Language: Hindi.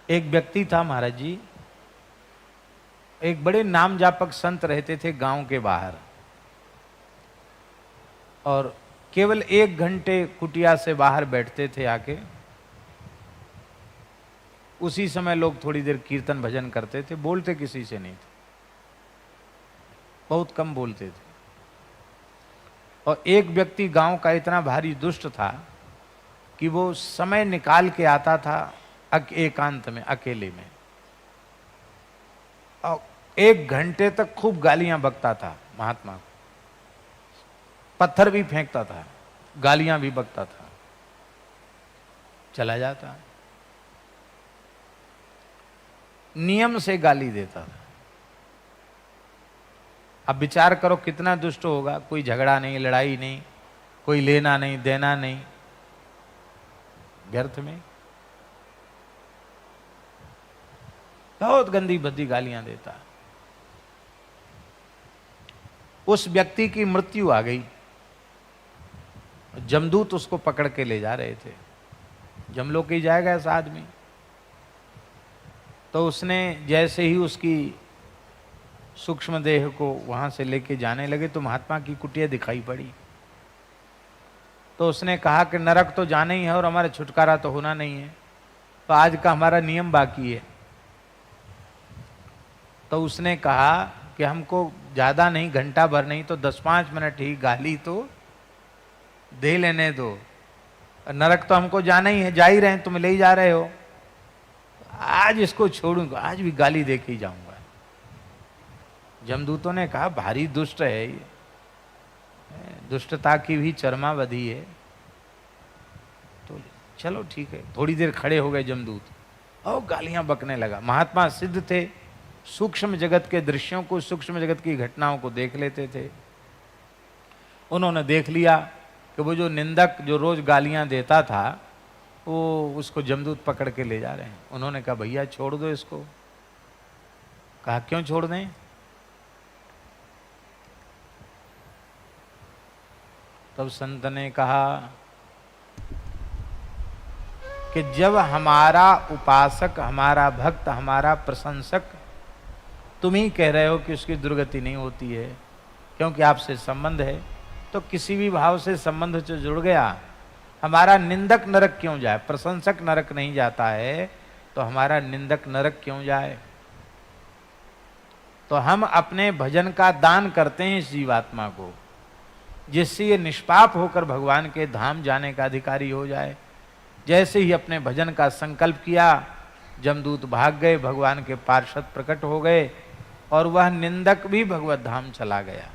एक व्यक्ति था महाराज जी, एक बड़े नाम जापक संत रहते थे गांव के बाहर, और केवल 1 घंटे कुटिया से बाहर बैठते थे आके। उसी समय लोग थोड़ी देर कीर्तन भजन करते थे, बोलते किसी से नहीं थे, बहुत कम बोलते थे। और एक व्यक्ति गांव का इतना भारी दुष्ट था कि वो समय निकाल के आता था एकांत में, अकेले में, और 1 घंटे तक खूब गालियां बकता था महात्मा को, पत्थर भी फेंकता था, गालियां भी बकता था, चला जाता। नियम से गाली देता था। अब विचार करो कितना दुष्ट होगा। कोई झगड़ा नहीं, लड़ाई नहीं, कोई लेना नहीं देना नहीं, व्यर्थ में बहुत गंदी भद्दी गालियां देता। उस व्यक्ति की मृत्यु आ गई। जमदूत उसको पकड़ के ले जा रहे थे। जमलोक ही जाएगा ऐसा आदमी। तो उसने जैसे ही उसकी सूक्ष्म देह को वहां से लेके जाने लगे तो महात्मा की कुटिया दिखाई पड़ी। तो उसने कहा कि नरक तो जाना ही है और हमारा छुटकारा तो होना नहीं है, तो आज का हमारा नियम बाकी है। तो उसने कहा कि हमको ज़्यादा नहीं, घंटा भर नहीं तो 10-5 मिनट ही गाली तो दे लेने दो। नरक तो हमको जाना ही है, जा ही रहे हैं, तुम ले ही जा रहे हो, आज इसको छोड़ूंगा, आज भी गाली दे के ही जाऊंगा। जमदूतों ने कहा भारी दुष्ट है ये, दुष्टता की भी चरमावधि है। तो चलो ठीक है। थोड़ी देर खड़े हो गए जमदूत और गालियां बकने लगा। महात्मा सिद्ध थे, सूक्ष्म जगत के दृश्यों को, सूक्ष्म जगत की घटनाओं को देख लेते थे। उन्होंने देख लिया कि वो जो निंदक जो रोज गालियां देता था वो उसको जमदूत पकड़ के ले जा रहे हैं। उन्होंने कहा भैया छोड़ दो इसको। कहा क्यों छोड़ दें? तब संत ने कहा कि जब हमारा उपासक, हमारा भक्त, हमारा प्रशंसक तुम ही कह रहे हो कि उसकी दुर्गति नहीं होती है क्योंकि आपसे संबंध है, तो किसी भी भाव से संबंध जो जुड़ गया, हमारा निंदक नरक क्यों जाए? प्रशंसक नरक नहीं जाता है तो हमारा निंदक नरक क्यों जाए? तो हम अपने भजन का दान करते हैं इस जीवात्मा को, जिससे ये निष्पाप होकर भगवान के धाम जाने का अधिकारी हो जाए। जैसे ही अपने भजन का संकल्प किया, जमदूत भाग गए, भगवान के पार्षद प्रकट हो गए और वह निंदक भी भगवत धाम चला गया।